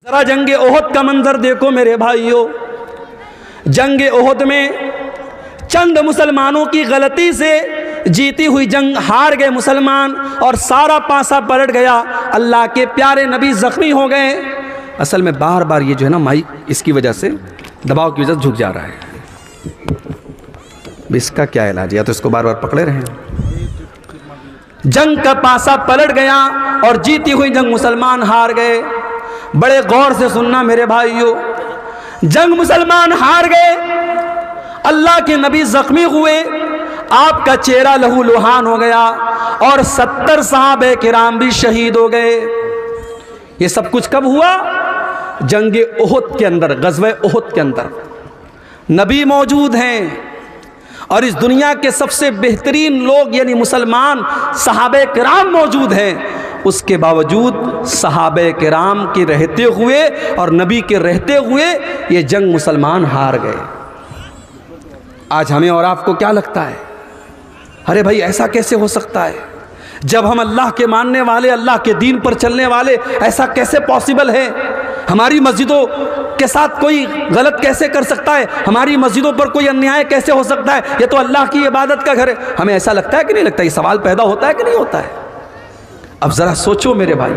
जरा जंग ओहद का मंजर देखो मेरे भाइयों। जंग ओहद में चंद मुसलमानों की गलती से जीती हुई जंग हार गए मुसलमान और सारा पासा पलट गया। अल्लाह के प्यारे नबी जख्मी हो गए। असल में बार बार ये जो है ना माइक इसकी वजह से दबाव की वजह से झुक जा रहा है। इसका क्या इलाज, या तो इसको बार बार पकड़े रहें। जंग का पासा पलट गया और जीती हुई जंग मुसलमान हार गए। बड़े गौर से सुनना मेरे भाइयों, जंग मुसलमान हार गए, अल्लाह के नबी जख्मी हुए, आपका चेहरा लहू लुहान हो गया और 70 सहाबे किराम भी शहीद हो गए। ये सब कुछ कब हुआ? जंग ओहद के अंदर, गज़वे ओहद के अंदर नबी मौजूद हैं और इस दुनिया के सबसे बेहतरीन लोग यानी मुसलमान सहाबे किराम मौजूद हैं। उसके बावजूद सहाबे किराम के रहते हुए और नबी के रहते हुए ये जंग मुसलमान हार गए। आज हमें और आपको क्या लगता है, अरे भाई ऐसा कैसे हो सकता है? जब हम अल्लाह के मानने वाले, अल्लाह के दीन पर चलने वाले, ऐसा कैसे पॉसिबल है? हमारी मस्जिदों के साथ कोई गलत कैसे कर सकता है? हमारी मस्जिदों पर कोई अन्याय कैसे हो सकता है? ये तो अल्लाह की इबादत का घर है। हमें ऐसा लगता है कि नहीं लगता? ये सवाल पैदा होता है कि नहीं होता है? अब ज़रा सोचो मेरे भाई,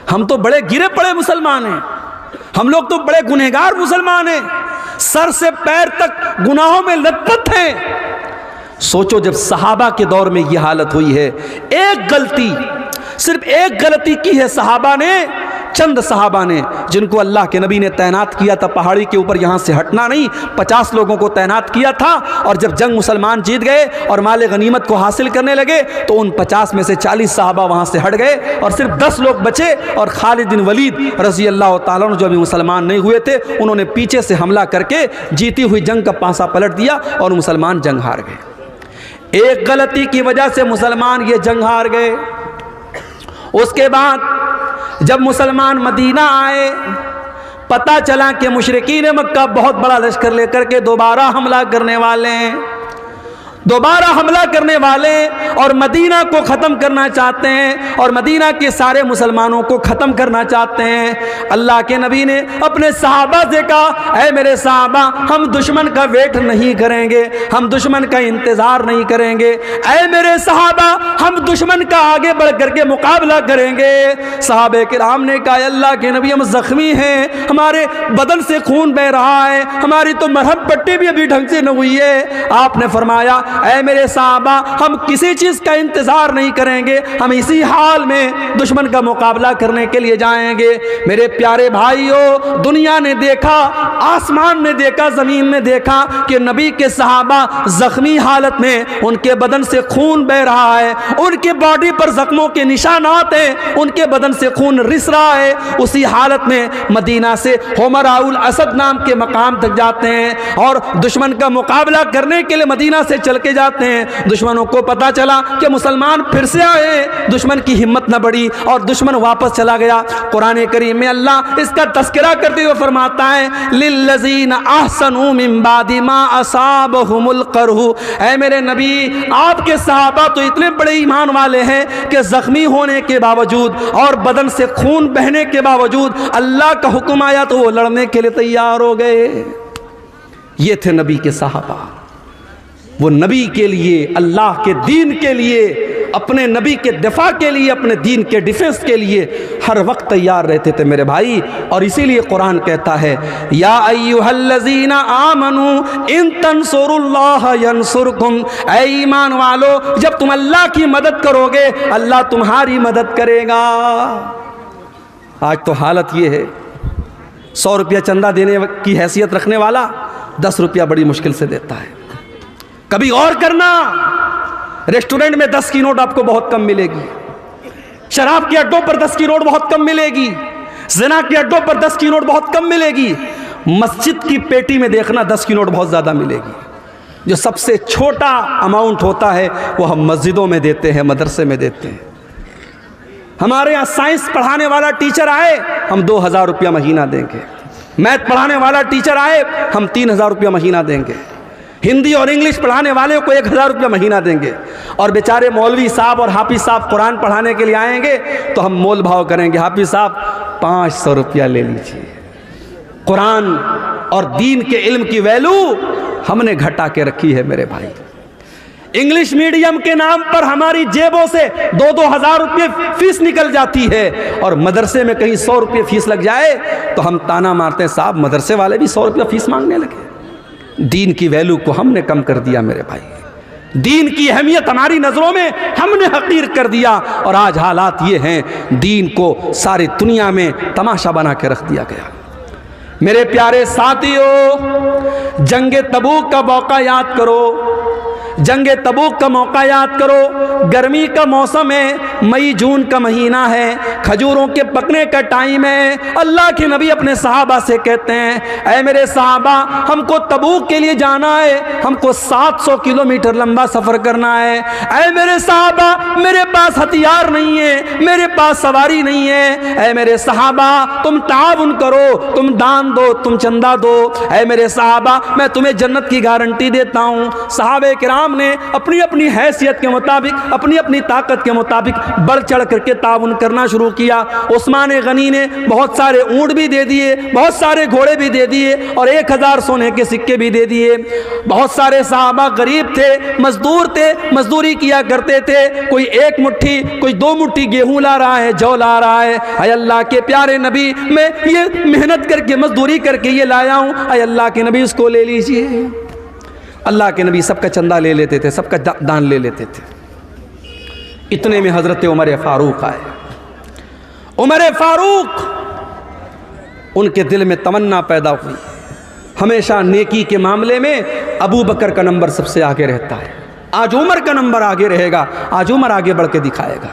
हम तो बड़े गिरे पड़े मुसलमान हैं, हम लोग तो बड़े गुनहगार मुसलमान हैं, सर से पैर तक गुनाहों में लथपथ हैं। सोचो जब सहाबा के दौर में ये हालत हुई है, एक गलती, सिर्फ एक गलती की है सहाबा ने, चंद सहाबा ने, जिनको अल्लाह के नबी ने तैनात किया था पहाड़ी के ऊपर, यहाँ से हटना नहीं, 50 लोगों को तैनात किया था। और जब जंग मुसलमान जीत गए और माले गनीमत को हासिल करने लगे तो उन 50 में से 40 सहाबा वहाँ से हट गए और सिर्फ 10 लोग बचे। और खालिद बिन वलीद रज़ी अल्लाह ताला अन्हु जो अभी मुसलमान नहीं हुए थे, उन्होंने पीछे से हमला करके जीती हुई जंग का पासा पलट दिया और मुसलमान जंग हार गए। एक गलती की वजह से मुसलमान ये जंग हार गए। उसके बाद जब मुसलमान मदीना आए, पता चला कि मुशरिकीन मक्का बहुत बड़ा लश्कर लेकर के दोबारा हमला करने वाले हैं, दोबारा हमला करने वाले और मदीना को ख़त्म करना चाहते हैं और मदीना के सारे मुसलमानों को ख़त्म करना चाहते हैं। अल्लाह के नबी ने अपने सहाबा से कहा, ऐ मेरे सहाबा, हम दुश्मन का वेट नहीं करेंगे, हम दुश्मन का इंतज़ार नहीं करेंगे। ऐ मेरे सहाबा, हम दुश्मन का आगे बढ़ करके मुकाबला करेंगे। सहाबे किराम ने कहा, अल्लाह के नबी, हम ज़ख्मी हैं, हमारे बदन से खून बह रहा है, हमारी तो मरहम पट्टी भी अभी ढंग से न हुई है। आपने फरमाया, ऐ मेरे साहबा, हम किसी चीज़ का इंतज़ार नहीं करेंगे, हम इसी हाल में दुश्मन का मुकाबला करने के लिए जाएंगे। मेरे प्यारे भाइयों, दुनिया ने देखा, आसमान ने देखा, ज़मीन ने देखा कि नबी के सहाबा ज़ख्मी हालत में, उनके बदन से खून बह रहा है, उनके बॉडी पर ज़ख्मों के निशानात हैं, उनके बदन से खून रिस रहा है। उसी हालत में मदीना से हुमराउल असद नाम के मकाम तक जाते हैं और दुश्मन का मुकाबला करने के लिए मदीना से चल के जाते हैं। दुश्मनों को पता चला कि मुसलमान फिर से आए, दुश्मन की हिम्मत न बढ़ी और दुश्मन वापस चला गया। कुरान करीम में अल्लाह इसका तस्करा करते हुए फरमाता है, लिल्लज़ीना अहसनू मिन बादि मा असाबहुमुल करहु। ऐ मेरे नबी, आपके सहाबा तो इतने बड़े ईमान वाले हैं कि ज़ख्मी होने के बावजूद और बदन से खून बहने के बावजूद अल्लाह का हुक्म आया तो वो लड़ने के लिए तैयार हो गए। ये थे नबी के सहाबा। वो नबी के लिए, अल्लाह के दीन के लिए, अपने नबी के दिफा के लिए, अपने दीन के डिफेंस के लिए हर वक्त तैयार रहते थे मेरे भाई। और इसीलिए कुरान कहता है, या अय्युहल्लज़ीना आमनू इन तंसुरुल्लाह यंसुरकुम। ऐ ईमान वालो, जब तुम अल्लाह की मदद करोगे, अल्लाह तुम्हारी मदद करेगा। आज तो हालत ये है, 100 रुपया चंदा देने की हैसियत रखने वाला 10 रुपया बड़ी मुश्किल से देता है। कभी और करना, रेस्टोरेंट में 10 की नोट आपको बहुत कम मिलेगी, शराब के अड्डों पर 10 की नोट बहुत कम मिलेगी, ज़िना के अड्डों पर 10 की नोट बहुत कम मिलेगी। मस्जिद की पेटी में देखना 10 की नोट बहुत ज़्यादा मिलेगी। जो सबसे छोटा अमाउंट होता है वो हम मस्जिदों में देते हैं, मदरसे में देते हैं। हमारे यहाँ साइंस पढ़ाने वाला टीचर आए, हम 2000 रुपया महीना देंगे। मैथ पढ़ाने वाला टीचर आए, हम 3000 रुपया महीना देंगे। हिंदी और इंग्लिश पढ़ाने वाले को 1000 रुपया महीना देंगे, और बेचारे मौलवी साहब और हाफिज साहब कुरान पढ़ाने के लिए आएंगे तो हम मोल भाव करेंगे, हाफिज साहब 500 रुपया ले लीजिए। कुरान और दीन के इल्म की वैल्यू हमने घटा के रखी है मेरे भाई। इंग्लिश मीडियम के नाम पर हमारी जेबों से 2-2 हज़ार रुपये फीस निकल जाती है, और मदरसे में कहीं 100 रुपये फीस लग जाए तो हम ताना मारते हैं, साहब मदरसे वाले भी 100 रुपया फीस मांगने लगे। दीन की वैल्यू को हमने कम कर दिया मेरे भाई, दीन की अहमियत हमारी नज़रों में हमने हकीर कर दिया, और आज हालात ये हैं दीन को सारी दुनिया में तमाशा बना के रख दिया गया। मेरे प्यारे साथियों, जंगे तबूक का मौका याद करो, जंगे तबूक का मौका याद करो। गर्मी का मौसम है, मई जून का महीना है, खजूरों के पकने का टाइम है। अल्लाह के नबी अपने सहाबा से कहते हैं, ऐ मेरे सहाबा, हमको तबूक के लिए जाना है, हमको 700 किलोमीटर लंबा सफ़र करना है। ऐ मेरे सहाबा, मेरे पास हथियार नहीं है, मेरे पास सवारी नहीं है। ऐ मेरे सहाबा, तुम ताउन करो, तुम दान दो, तुम चंदा दो। ऐ मेरे सहाबा, मैं तुम्हें जन्नत की गारंटी देता हूँ। सहाबे किराम ने अपनी अपनी हैसियत के मुताबिक, अपनी अपनी ताकत के मुताबिक बढ़ चढ़ करके ताउन करना शुरू किया। उस्मान गनी ने बहुत सारे ऊंट भी दे दिए, बहुत सारे घोड़े भी दे दिए, और 1000 सोने के सिक्के भी दे दिए। बहुत सारे सहाबा गरीब थे, मजदूर थे, मजदूरी किया करते थे, कोई 1 मुट्ठी, कोई 2 मुट्ठी गेहूं ला रहा है, जौ ला रहा है। अय अल्लाह के प्यारे नबी, मैं ये मेहनत करके मजदूरी करके ये लाया हूं, अय अल्लाह के नबी इसको ले लीजिए। अल्लाह के नबी सबका चंदा ले लेते थे, सबका दान ले लेते थे। इतने में हजरत उमर फारूक आए। उमर फारूक, उनके दिल में तमन्ना पैदा हुई, हमेशा नेकी के मामले में अबू बकर का नंबर सबसे आगे रहता है। आज उमर का नंबर आगे रहेगा, आज उमर आगे बढ़ के दिखाएगा।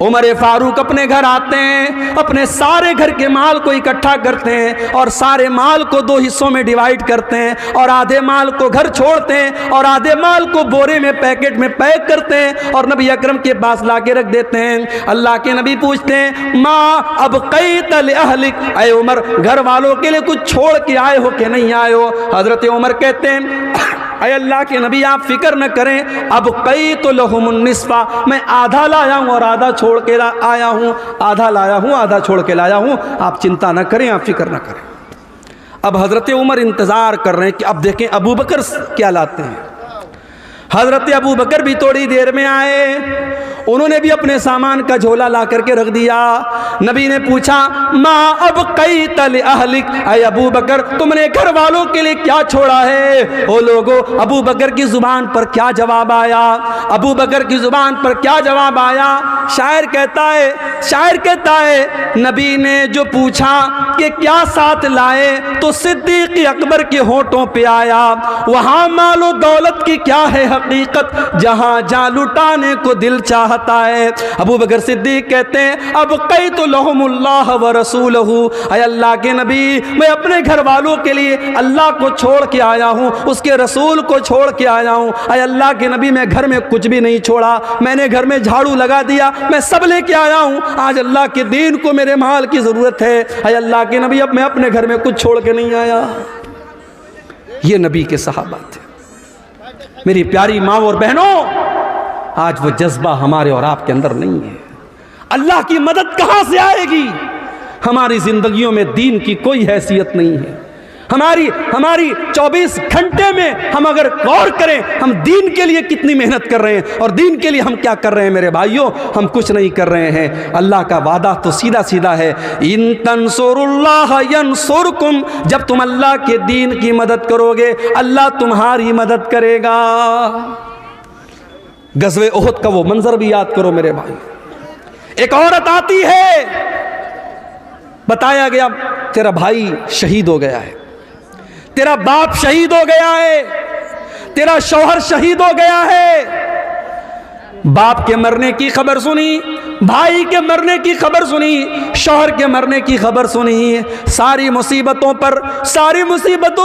उमर फारूक अपने घर आते हैं, अपने सारे घर के माल को इकट्ठा करते हैं, और सारे माल को 2 हिस्सों में डिवाइड करते हैं, और आधे माल को घर छोड़ते हैं, और आधे माल को बोरे में, पैकेट में पैक करते हैं, और नबी अकरम के पास लाके रख देते हैं। अल्लाह के नबी पूछते हैं, माँ अब कई तल अहलिक, अय उमर, घर वालों के लिए कुछ छोड़ के आए हो कि नहीं आए हो? हजरत उमर कहते हैं, अय अल्लाह के नबी आप फिक्र न करें, अब कई तो लहुमुन निस्फा, मैं आधा लाया हूँ और आधा छोड़ के आया हूँ, आधा लाया हूँ आधा छोड़ के लाया हूँ, आप चिंता न करें, आप फिक्र न करें। अब हजरत उमर इंतज़ार कर रहे हैं कि अब देखें अबू बकर क्या लाते हैं। हजरत अबू बकर भी थोड़ी देर में आए, उन्होंने भी अपने सामान का झोला ला करके रख दिया। नबी ने पूछा, माँ अब कई तल अहलिक, अय अबू बकर, तुमने घर वालों के लिए क्या छोड़ा है? ओ लोगों, अबू बकर की जुबान पर क्या जवाब आया? अबू बकर की जुबान पर क्या जवाब आया? शायर कहता है, नबी ने जो पूछा कि क्या साथ लाए, तो सिद्दीक अकबर के होठों पे आया, वहाँ मालो दौलत की क्या है हकीकत, जहाँ जा लुटाने को दिल चाहता है। अबू बकर सिद्दीक कहते हैं, अब कई तो लहुमुल्लाह व रसूलहू, अय अल्लाह के नबी, मैं अपने घर वालों के लिए अल्लाह को छोड़ के आया हूँ, उसके रसूल को छोड़ के आया हूँ। अय अल्लाह के नबी, मैं घर में कुछ भी नहीं छोड़ा, मैंने घर में झाड़ू लगा दिया, मैं सब लेके आया हूँ। आज अल्लाह के दीन को मेरे माल की ज़रूरत है। अय अल्लाह के नबी, अब मैं अपने घर में कुछ छोड़ के नहीं आया। ये नबी के सहाबा थे। मेरी प्यारी माँ और बहनों, आज वो जज्बा हमारे और आपके अंदर नहीं है। अल्लाह की मदद कहाँ से आएगी? हमारी जिंदगियों में दीन की कोई हैसियत नहीं है। हमारी 24 घंटे में हम अगर गौर करें, हम दीन के लिए कितनी मेहनत कर रहे हैं और दीन के लिए हम क्या कर रहे हैं मेरे भाइयों, हम कुछ नहीं कर रहे हैं। अल्लाह का वादा तो सीधा सीधा है, इन तंसुरुल्लाह यंसुरकुम, जब तुम अल्लाह के दीन की मदद करोगे, अल्लाह तुम्हारी मदद करेगा। गज़वे उहद का वो मंजर भी याद करो मेरे भाई। एक औरत आती है, बताया गया तेरा भाई शहीद हो गया है, तेरा बाप शहीद हो गया है, तेरा शौहर शहीद हो गया है। बाप के मरने की खबर सुनी, भाई के मरने की खबर सुनी, शौहर के मरने की खबर सुनी, सारी मुसीबतों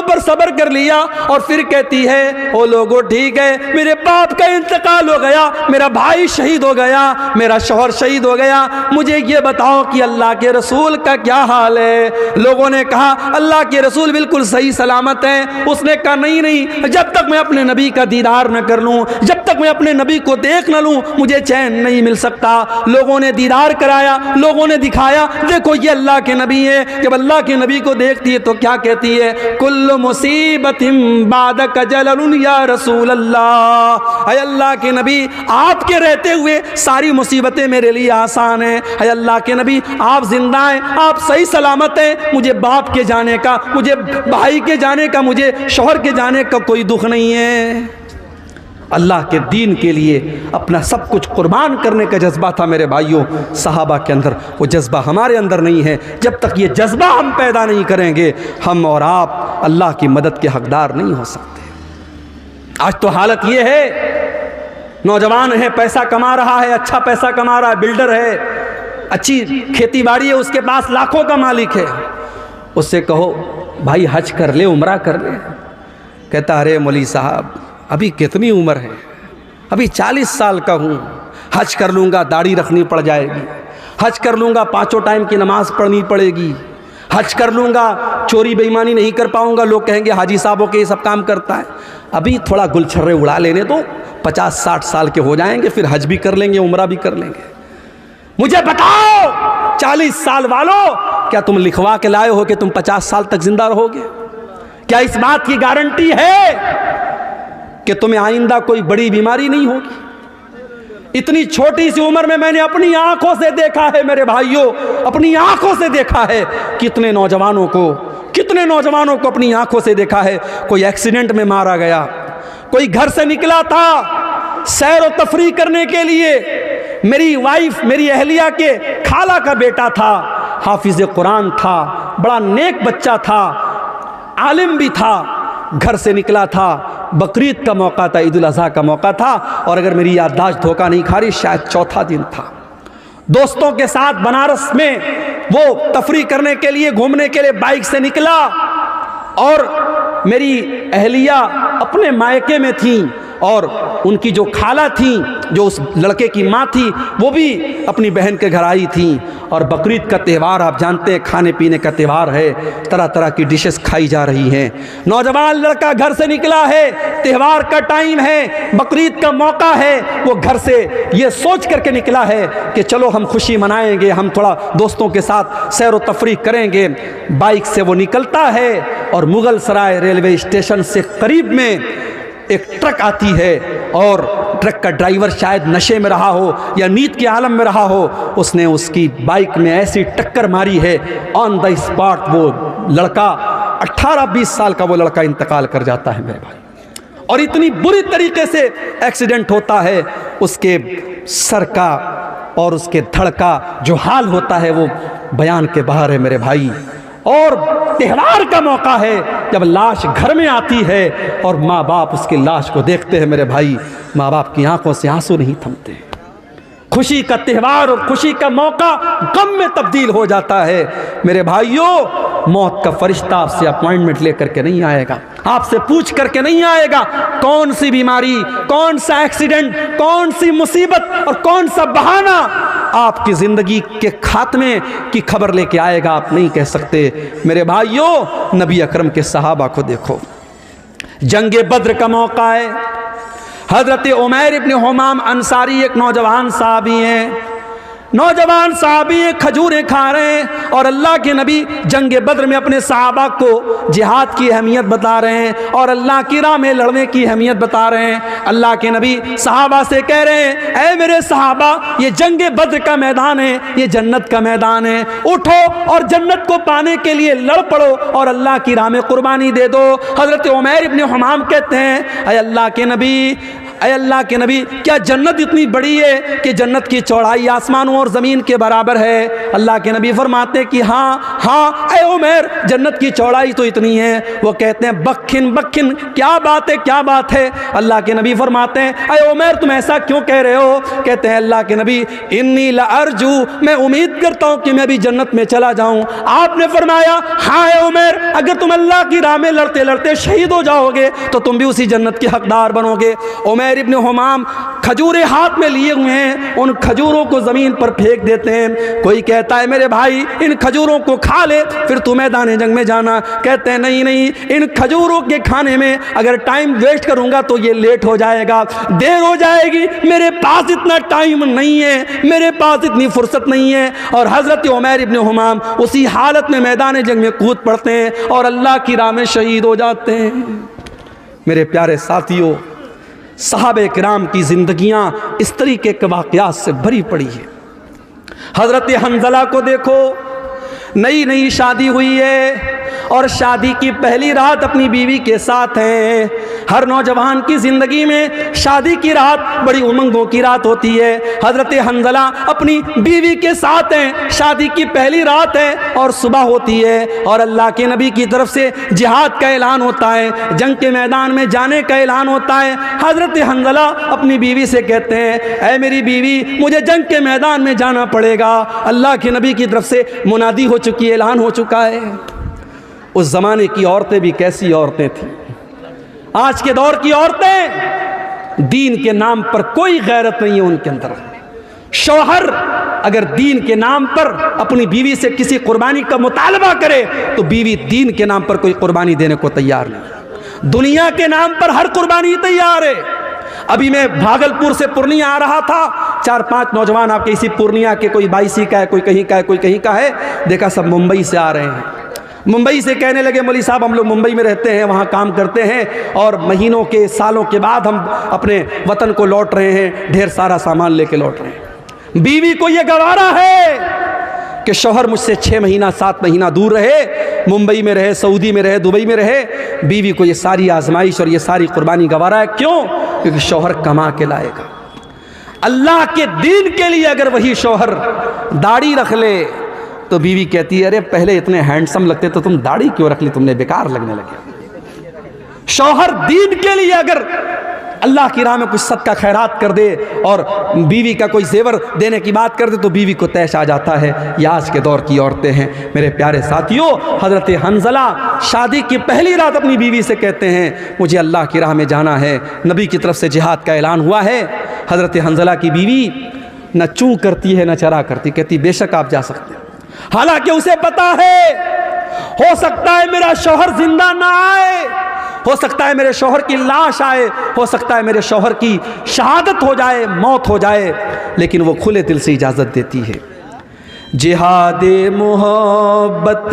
पर सब्र कर लिया और फिर कहती है ओ लोगों ठीक है, मेरे बाप का इंतकाल हो गया, मेरा भाई शहीद हो गया, मेरा शौहर शहीद हो गया, मुझे ये बताओ कि अल्लाह के रसूल का क्या हाल है। लोगों ने कहा अल्लाह के रसूल बिल्कुल सही सलामत हैं। उसने कहा नहीं नहीं, जब तक मैं अपने नबी का दीदार न कर लूँ, जब तक मैं अपने नबी को देख न लूँ, मुझे चैन नहीं मिल सकता। लोगों ने दीदार कराया, लोगों ने दिखाया देखो ये अल्लाह के नबी है। जब अल्लाह के नबी को देखती है तो क्या कहती है, कुल्लु मुसीबतिम बादक जललुन या रसूल अल्लाह। है अल्लाह के नबी आपके रहते हुए सारी मुसीबतें मेरे लिए आसान है। है अल्लाह के नबी आप जिंदा हैं, आप सही सलामत हैं, मुझे बाप के जाने का, मुझे भाई के जाने का, मुझे शौहर के जाने का कोई दुख नहीं है। अल्लाह के दीन के लिए अपना सब कुछ कुर्बान करने का जज्बा था मेरे भाइयों सहाबा के अंदर। वो जज्बा हमारे अंदर नहीं है। जब तक ये जज्बा हम पैदा नहीं करेंगे, हम और आप अल्लाह की मदद के हकदार नहीं हो सकते। आज तो हालत ये है, नौजवान है, पैसा कमा रहा है, अच्छा पैसा कमा रहा है, बिल्डर है, अच्छी खेती बाड़ी है, उसके पास लाखों का मालिक है। उससे कहो भाई हज कर ले, उम्रा कर ले, कहता अरे मौलवी साहब अभी कितनी उम्र है, अभी 40 साल का हूँ, हज कर लूँगा दाढ़ी रखनी पड़ जाएगी, हज कर लूँगा 5 टाइम की नमाज़ पढ़नी पड़ेगी, हज कर लूँगा चोरी बेईमानी नहीं कर पाऊँगा, लोग कहेंगे हाजी साहबों के ये सब काम करता है। अभी थोड़ा गुलछर्रे उड़ा लेने दो, 50-60 साल के हो जाएंगे, फिर हज भी कर लेंगे, उम्रा भी कर लेंगे। मुझे बताओ 40 साल वालों, क्या तुम लिखवा के लाए हो कि तुम 50 साल तक जिंदा रहोगे? क्या इस बात की गारंटी है कि तुम्हें आइंदा कोई बड़ी बीमारी नहीं होगी? इतनी छोटी सी उम्र में मैंने अपनी आंखों से देखा है मेरे भाइयों, अपनी आंखों से देखा है कितने नौजवानों को अपनी आंखों से देखा है। कोई एक्सीडेंट में मारा गया, कोई घर से निकला था सैर और तफरीह करने के लिए, मेरी वाइफ, मेरी अहलिया के खाला का बेटा था, हाफिज कुरान था, बड़ा नेक बच्चा था, आलिम भी था, घर से निकला था, बकरीद का मौका था, ईद उल अज़हा का मौका था, और अगर मेरी याददाश्त धोखा नहीं खा रही शायद चौथा दिन था। दोस्तों के साथ बनारस में वो तफरीह करने के लिए, घूमने के लिए बाइक से निकला, और मेरी अहलिया अपने मायके में थी, और उनकी जो खाला थी, जो उस लड़के की माँ थी, वो भी अपनी बहन के घर आई थी। और बकरीद का त्यौहार आप जानते हैं, खाने पीने का त्यौहार है, तरह तरह की डिशेस खाई जा रही हैं। नौजवान लड़का घर से निकला है, त्यौहार का टाइम है, बकरीद का मौका है, वो घर से ये सोच करके निकला है कि चलो हम खुशी मनाएंगे, हम थोड़ा दोस्तों के साथ सैर व तफरीह करेंगे। बाइक से वो निकलता है और मुगल सराय रेलवे स्टेशन से करीब में एक ट्रक आती है, और ट्रक का ड्राइवर शायद नशे में रहा हो या नींद के आलम में रहा हो, उसने उसकी बाइक में ऐसी टक्कर मारी है, ऑन द स्पॉट वो लड़का 18-20 साल का वो लड़का इंतकाल कर जाता है मेरे भाई। और इतनी बुरी तरीके से एक्सीडेंट होता है, उसके सर का और उसके धड़ का जो हाल होता है वो बयान के बाहर है मेरे भाई। और त्यौहार का मौका है, जब लाश घर में आती है और माँ बाप उसकी लाश को देखते हैं मेरे भाई, माँ बाप की आंखों से आंसू नहीं थमते। खुशी का त्यौहार और खुशी का मौका गम में तब्दील हो जाता है मेरे भाइयों। मौत का फरिश्ता आपसे अपॉइंटमेंट लेकर के नहीं आएगा, आपसे पूछ करके नहीं आएगा कौन सी बीमारी, कौन सा एक्सीडेंट, कौन सी मुसीबत और कौन सा बहाना आपकी जिंदगी के खात्मे की खबर लेके आएगा, आप नहीं कह सकते। मेरे भाइयों, नबी अकरम के सहाबा को देखो, जंगे बद्र का मौका है, हजरत उमैर इब्न हुमाम अंसारी एक नौजवान साहबी हैं, नौजवान साहबी खजूरें खा रहे हैं, और अल्लाह के नबी जंगे बद्र में अपने सहाबा को जिहाद की अहमियत बता रहे हैं और अल्लाह की राह में लड़ने की अहमियत बता रहे हैं। अल्लाह के नबी सहाबा से कह रहे हैं, ऐ मेरे सहाबा, ये जंगे बद्र का मैदान है, ये जन्नत का मैदान है, उठो और जन्नत को पाने के लिए लड़ पड़ो और अल्लाह की राह में कुर्बानी दे दो। हजरत उमैर इब्न हुमाम कहते हैं, ऐ अल्लाह के नबी, ऐ अल्लाह के नबी, क्या जन्नत इतनी बड़ी है कि जन्नत की चौड़ाई आसमानों और ज़मीन के बराबर है? अल्लाह के नबी फरमाते कि हाँ हाँ ऐ उमर, जन्नत की चौड़ाई तो इतनी है। वो कहते हैं बखिन बखिन, क्या बात है क्या बात है? अल्लाह के नबी फरमाते हैं ऐ उमर तुम ऐसा क्यों कह रहे हो? कहते हैं अल्लाह के नबी इन्नी ला अर्जू, मैं उम्मीद करता हूँ कि मैं भी जन्नत में चला जाऊँ। आपने फरमाया हाँ ऐ उमर, अगर तुम अल्लाह की राह में लड़ते लड़ते शहीद हो जाओगे तो तुम भी उसी जन्नत के हकदार बनोगे। उमर इब्न हुमाम खजूरें हाथ में लिए हुए हैं, उन खजूरों को ज़मीन पर फेंक देते हैं। कोई कहता है मेरे भाई इन खजूरों को खा ले फिर तू मैदान जंग में जाना। कहते हैं नहीं नहीं, इन खजूरों के खाने में अगर टाइम वेस्ट करूंगा तो ये लेट हो जाएगा, देर हो जाएगी, मेरे पास इतना टाइम नहीं है, मेरे पास इतनी फुर्सत नहीं है। और हज़रत उमर इब्न हुमाम उसी हालत में मैदान जंग में कूद पड़ते हैं और अल्लाह की राह में शहीद हो जाते हैं। मेरे प्यारे साथियों, सहाबे किराम की ज़िंदगियाँ इस तरीके के वाक़यात से भरी पड़ी है। हज़रत हंज़ला को देखो, नई नई शादी हुई है और शादी की पहली रात अपनी बीवी के साथ हैं। हर नौजवान की ज़िंदगी में शादी की रात बड़ी उमंगों की रात होती है। हज़रत हंज़ला अपनी बीवी के साथ हैं, शादी की पहली रात है और सुबह होती है और अल्लाह के नबी की तरफ से जिहाद का ऐलान होता है, जंग के मैदान में जाने का ऐलान होता है। हज़रत हंज़ला अपनी बीवी से कहते हैं ऐ मेरी बीवी, मुझे जंग के मैदान में जाना पड़ेगा। अल्लाह के नबी की तरफ से मुनादी हो चुकी, ऐलान हो चुका है। उस ज़माने की औरतें भी कैसी औरतें थीं। आज के दौर की औरतें, दीन के नाम पर कोई गैरत नहीं है उनके अंदर। शौहर अगर दीन के नाम पर अपनी बीवी से किसी कुर्बानी का मुतालबा करे तो बीवी दीन के नाम पर कोई कुर्बानी देने को तैयार नहीं। दुनिया के नाम पर हर कुर्बानी तैयार है। अभी मैं भागलपुर से पूर्णिया आ रहा था, 4-5 नौजवान आपके इसी पूर्णिया के, कोई बाईसी का है, कोई कहीं का है, कोई कहीं का है, देखा सब मुंबई से आ रहे हैं। मुंबई से कहने लगे मौलवी साहब हम लोग मुंबई में रहते हैं, वहाँ काम करते हैं और महीनों के सालों के बाद हम अपने वतन को लौट रहे हैं, ढेर सारा सामान लेके लौट रहे हैं। बीवी को ये गवारा है कि शौहर मुझसे 6 महीना 7 महीना दूर रहे, मुंबई में रहे, सऊदी में रहे, दुबई में रहे, बीवी को ये सारी आजमाइश और ये सारी कुर्बानी गवारा है। क्यों? क्योंकि शौहर कमा के लाएगा। अल्लाह के दीन के लिए अगर वही शौहर दाढ़ी रख ले तो बीवी कहती है अरे पहले इतने हैंडसम लगते तो तुम दाढ़ी क्यों रख ली, तुमने बेकार लगने लगे। शौहर दीन के लिए अगर अल्लाह की राह में कुछ सदका खैरात कर दे और बीवी का कोई जेवर देने की बात कर दे तो बीवी को तैश आ जाता है। ये आज के दौर की औरतें हैं। मेरे प्यारे साथियों, हज़रत हंज़ला शादी की पहली रात अपनी बीवी से कहते हैं मुझे अल्लाह की राह में जाना है, नबी की तरफ से जिहाद का ऐलान हुआ है। हज़रत हंज़ला की बीवी न चूँ करती है न चरा करती, कहती बेशक आप जा सकते हैं। हालांकि उसे पता है हो सकता है मेरा शौहर जिंदा ना आए, हो सकता है मेरे शौहर की लाश आए, हो सकता है मेरे शौहर की शहादत हो जाए, मौत हो जाए, लेकिन वो खुले दिल से इजाज़त देती है। जिहादे मोहब्बत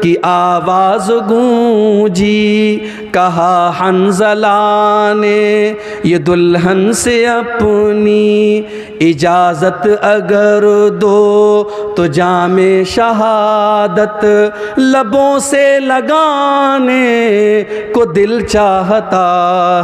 की आवाज़ गूंजी, कहा हंज़ला ने ये दुल्हन से अपनी इजाज़त अगर दो तो जामे शहादत लबों से लगाने को दिल चाहता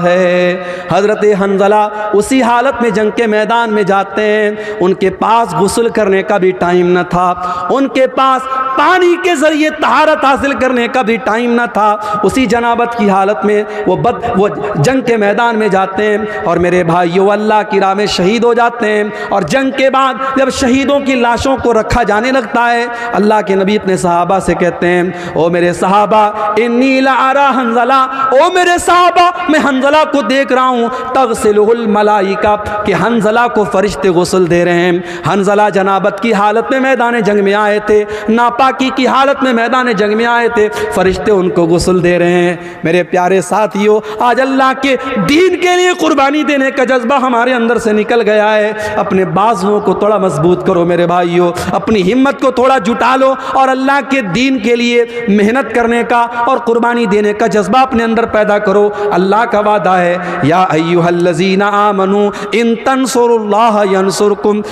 है। हज़रत हंज़ला उसी हालत में जंग के मैदान में जाते हैं। उनके पास गुस्ल करने का भी टाइम न था, उनके पास पानी के ज़रिए तहारत हासिल करने का भी टाइम न था। उसी जनाबत की हालत में वो जंग के मैदान में जाते हैं और मेरे भाइयों अल्लाह की राह में शहीद हो जाते हैं। और जंग के बाद जब शहीदों की लाशों को रखा जाने लगता है, अल्लाह के नबी अपने सहाबा से कहते हैं ओ मेरे सहाबा इन्नी लअरा हंज़ला, ओ मेरे सहाबा मैं हंज़ला को देख रहा हूँ तग़सिलुहुल मलाइका, कि हंज़ला को फरिश्ते गुस्ल दे रहे हैं। हंज़ला जनाबत की हालत में मैदान जंग में आए थे, नापाकी की हालत में मैदान जंग में आए थे, फरिश्ते उनको गुस्ल दे रहे हैं। मेरे प्यारे साथियों, आज अल्लाह के दीन के लिए कुर्बानी देने का जज्बा हमारे अंदर से निकल गया है। अपने बाजुओं को थोड़ा मजबूत करो मेरे भाइयों, अपनी हिम्मत को थोड़ा जुटा लो और अल्लाह के दीन के लिए मेहनत करने का और कुर्बानी देने का जज्बा अपने अंदर पैदा करो। अल्लाह का वादा है या अय्युहल्लज़ीना आमनू इन तंसुरुल्लाह यंसुरकुम,